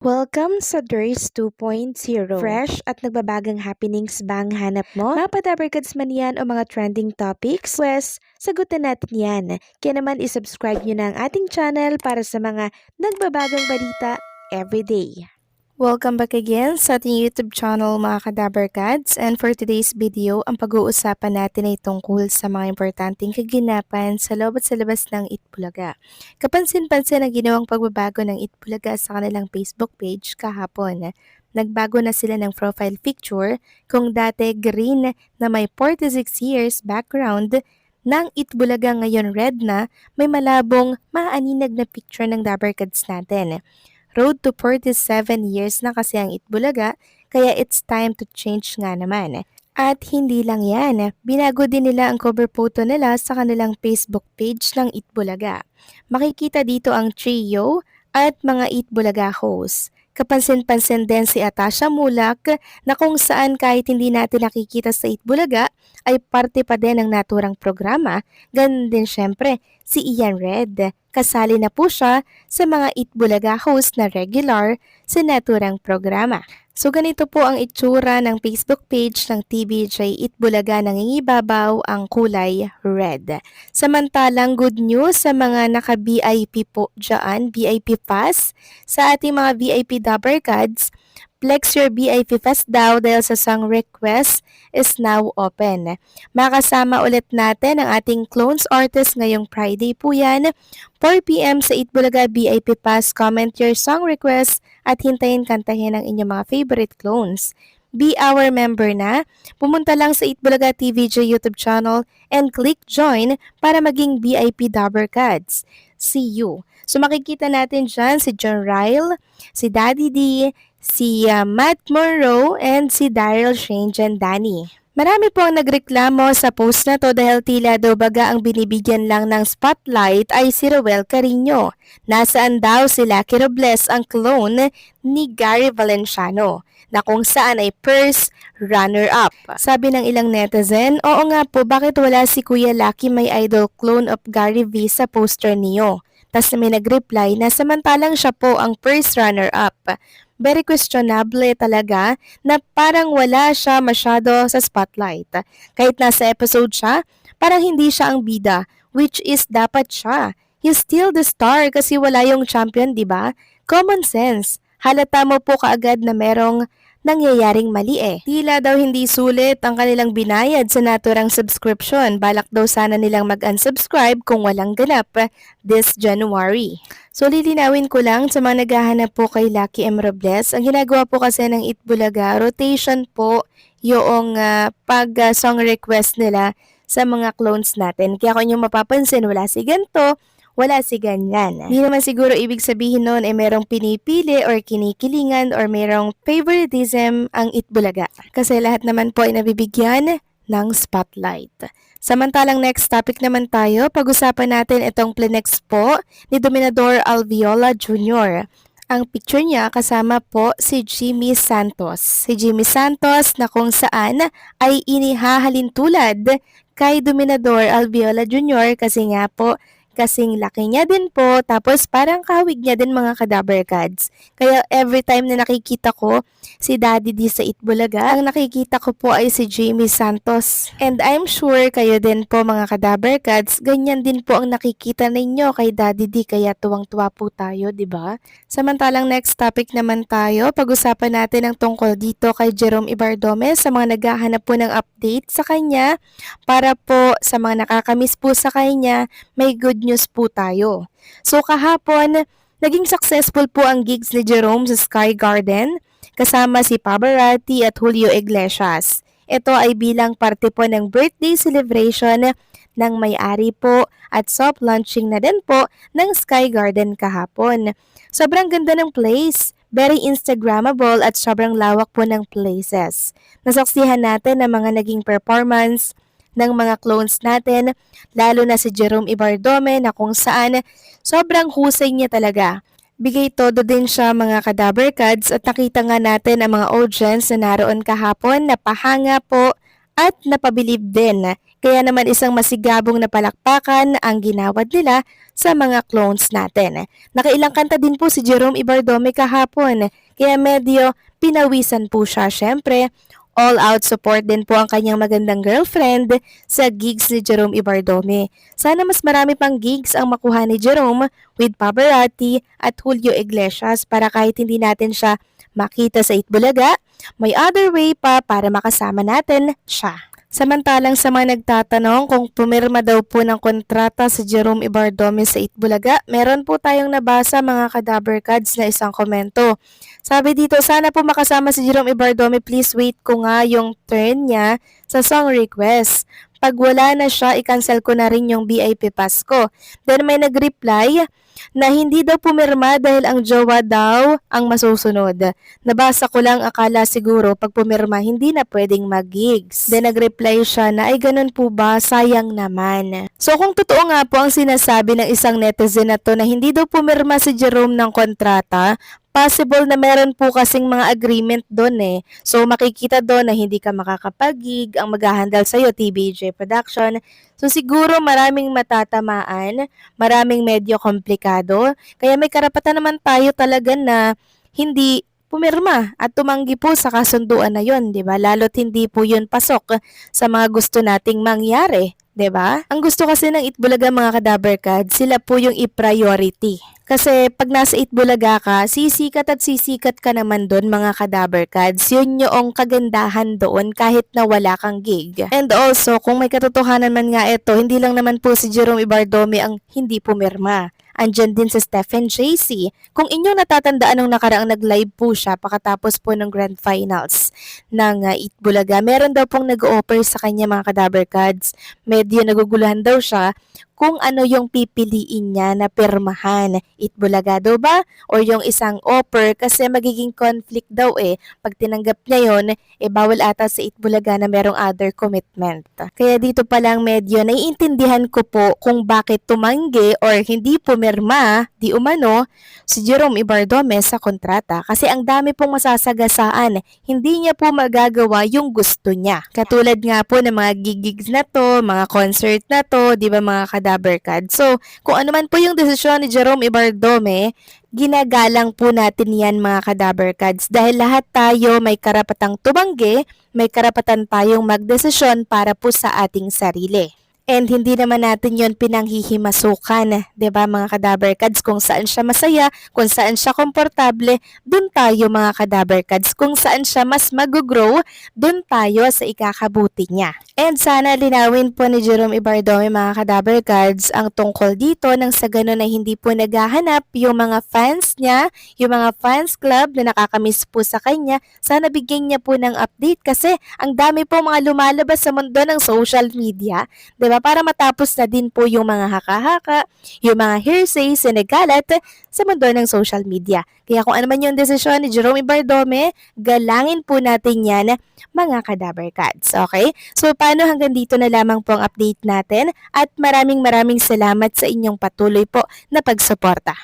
Welcome sa DRS 2.0. Fresh at nagbabagang happenings ba ang hanap mo? Mga padabarkads man yan o mga trending topics? Pues, sagutan natin yan. Kaya naman isubscribe nyo na ang ating channel para sa mga nagbabagang balita everyday. Welcome back again sa ating YouTube channel mga Kadabarkads, and for today's video, ang pag-uusapan natin ay tungkol sa mga importanteng kaganapan sa loob at sa labas ng Itbulaga. Kapansin-pansin ang ginawang pagbabago ng Itbulaga sa kanilang Facebook page kahapon. Nagbago na sila ng profile picture kung dati green na may 46 years background ng Itbulaga ngayon red na may malabong maaninag na picture ng Dabarkads natin. Road to 47 years na kasi ang Itbulaga, kaya it's time to change nga naman. At hindi lang yan, binago din nila ang cover photo nila sa kanilang Facebook page ng Itbulaga. Makikita dito ang trio at mga Itbulaga hosts. Kapansin-pansin din si Atasha Mulak na kung saan kahit hindi natin nakikita sa Itbulaga ay parte pa din ng naturang programa. Ganun din syempre si Ian Red. Kasali na po siya sa mga Itbulaga host na regular sa naturang programa. So ganito po ang itsura ng Facebook page ng TVJ Itbulaga, nangingibabaw ang kulay red. Samantalang good news sa mga naka-VIP po dyan, VIP pass, sa ating mga VIP Dabarkads, flex your VIP pass daw dahil sa song request is now open. Makasama ulit natin ang ating clones artist ngayong Friday po yan, 4 PM sa Itbulaga VIP Pass. Comment your song request at hintayin kantahin ang inyong mga favorite clones. Be our member na. Pumunta lang sa Itbulaga TVJ YouTube channel and click join para maging VIP Dabarkads. See you. So makikita natin dyan si John Ryle, si Daddy D, si Matt Monroe, and si Daryl Shane Danny. Marami po ang nagreklamo sa post na to dahil tila daw baga ang binibigyan lang ng spotlight ay si Roel Carino. Nasaan daw si Lucky Robles, ang clone ni Gary Valenciano, na kung saan ay first runner-up. Sabi ng ilang netizen, oo nga po, bakit wala si Kuya Lucky, may idol clone of Gary V sa poster niyo? Tas may nag-reply na samantalang siya po ang first runner-up. Very questionable talaga na parang wala siya masyado sa spotlight. Kahit nasa episode siya, parang hindi siya ang bida, which is dapat siya. He's still the star kasi wala yung champion, di ba? Common sense. Halata mo po kaagad na merong nangyayaring mali eh. Tila daw hindi sulit ang kanilang binayad sa naturang subscription. Balak daw sana nilang mag-unsubscribe kung walang ganap this January. So lilinawin ko lang sa mga naghahanap po kay Lucky M. Robles, ang ginagawa po kasi ng Itbulaga, rotation po yung pag-song request nila sa mga clones natin. Kaya kung inyong mapapansin, wala si ganito, wala si ganyan. Hindi naman siguro ibig sabihin nun ay merong pinipili or kinikilingan or merong favoritism ang Itbulaga. Kasi lahat naman po ay nabibigyan ng spotlight. Samantalang next topic naman tayo, pag-usapan natin itong Plenex po ni Dominador Alviola Jr. Ang picture niya kasama po si Jimmy Santos. Si Jimmy Santos na kung saan ay inihahalin tulad kay Dominador Alviola Jr. kasi nga po kasing laki niya din po, tapos parang kahawig niya din mga Kadabarkads. Kaya every time na nakikita ko si Daddy D sa Itbulaga, ang nakikita ko po ay si Jamie Santos. And I'm sure kayo din po mga Kadabarkads, ganyan din po ang nakikita ninyo kay Daddy D, kaya tuwang-tuwa po tayo, di ba? Samantalang next topic naman tayo, pag-usapan natin ang tungkol dito kay Jerome Ibardome sa mga naghahanap po ng update sa kanya para po sa mga nakakamiss po sa kanya, may good news po tayo. So kahapon, naging successful po ang gigs ni Jerome sa Sky Garden kasama si Pavarotti at Julio Iglesias. Ito ay bilang parte po ng birthday celebration ng may-ari po at soft launching na din po ng Sky Garden kahapon. Sobrang ganda ng place, very Instagrammable at sobrang lawak po ng places. Nasaksihan natin ang mga naging performance ng mga clones natin, lalo na si Jerome Ibardome na kung saan sobrang husay niya talaga. Bigay todo din siya mga Kadabarkads at nakita nga natin ang mga audience na naroon kahapon, napahanga po at napabilib din Kaya naman isang masigabong na palakpakan ang ginawad nila sa mga clones natin. Nakailang kanta din po si Jerome Ibardome kahapon, kaya medyo pinawisan po siya. Syempre, all-out support din po ang kanyang magandang girlfriend sa gigs ni Jerome Ibardome. Sana mas marami pang gigs ang makuha ni Jerome with Pavarotti at Julio Iglesias para kahit hindi natin siya makita sa Itbulaga, may other way pa para makasama natin siya. Samantalang sa mga nagtatanong kung pumirma daw po ng kontrata si Jerome Ibardome sa Itbulaga, meron po tayong nabasa mga Kadaber Cards na isang komento. Sabi dito, sana po makasama si Jerome Ibardome, please wait ko nga yung turn niya sa song request. Pag wala na siya, i-cancel ko na rin yung VIP pass ko. Then may nag-reply na hindi daw pumirma dahil ang jowa daw ang masusunod. Nabasa ko lang, akala siguro pag pumirma hindi na pwedeng mag-gigs. Then nag-reply siya na ay ganun po ba, sayang naman. So kung totoo nga po ang sinasabi ng isang netizen na to na hindi daw pumirma si Jerome ng kontrata, possible na meron po kasing mga agreement doon eh. So makikita doon na hindi ka makakapag-gig, ang maghahandle sa'yo TBJ Production. So siguro maraming matatamaan, maraming medyo komplikado. Kaya may karapatan naman tayo talaga na hindi pumirma at tumanggi po sa kasunduan na yon, di ba? Lalo't hindi po yun pasok sa mga gusto nating mangyari. 'Di ba? Ang gusto kasi ng Itbulaga mga Kadaber Cards, sila po yung i-priority. Kasi pag nasa Itbulaga ka, sisikat at sisikat ka naman doon mga Kadaber Cards. Yun yung kagandahan doon kahit na wala kang gig. And also, kung may katotohanan man nga ito, hindi lang naman po si Jerome Ibardome ang hindi pumirma. Andyan din si Stephen JC. Kung inyong natatandaan nung nakaraang nag-live po siya pakatapos po ng Grand Finals ng Itbulaga, meron daw pong nag-offer sa kanya mga Kadaber Cards. Medyo naguguluhan daw siya kung ano yung pipiliin niya na pirmahan. Itbulaga daw ba? Or yung isang offer kasi magiging conflict daw eh. Pag tinanggap niya yon, bawal ata sa Itbulaga na merong other commitment. Kaya dito pa lang medyo naiintindihan ko po kung bakit tumanggi or hindi pumirma, di umano, si Jerome Ibardome sa kontrata. Kasi ang dami pong masasagasaan. Hindi niya po magagawa yung gusto niya. Katulad nga po ng mga gigs na to, mga concert na to, di ba mga Kadaber Cards? So, kung ano man po yung desisyon ni Jerome Ibardome, ginagalang po natin yan mga Kadaber Cards dahil lahat tayo may karapatang tumanggi, may karapatan tayong magdesisyon para po sa ating sarili. And hindi naman natin yon pinanghihimasukan, 'di ba mga Kadaber Cards? Kung saan siya masaya, kung saan siya komportable, dun tayo mga Kadaber Cards. Kung saan siya mas mag-grow, dun tayo sa ikakabuti niya. And sana linawin po ni Jerome Ibardome mga Kadaber Cards ang tungkol dito nang sa ganun na hindi po naghahanap yung mga fans niya, yung mga fans club na nakakamiss po sa kanya. Sana bigyan niya po ng update kasi ang dami po mga lumalabas sa mundo ng social media, 'di ba? Para matapos na din po yung mga haka-haka, yung mga hearsay, sinagalat sa mundo ng social media. Kaya kung ano man yung desisyon ni Jerome Ibardome, galangin po natin yan mga Kadaber Cards. Okay? So paano hanggang dito na lamang po ang update natin at maraming salamat sa inyong patuloy po na pagsuporta.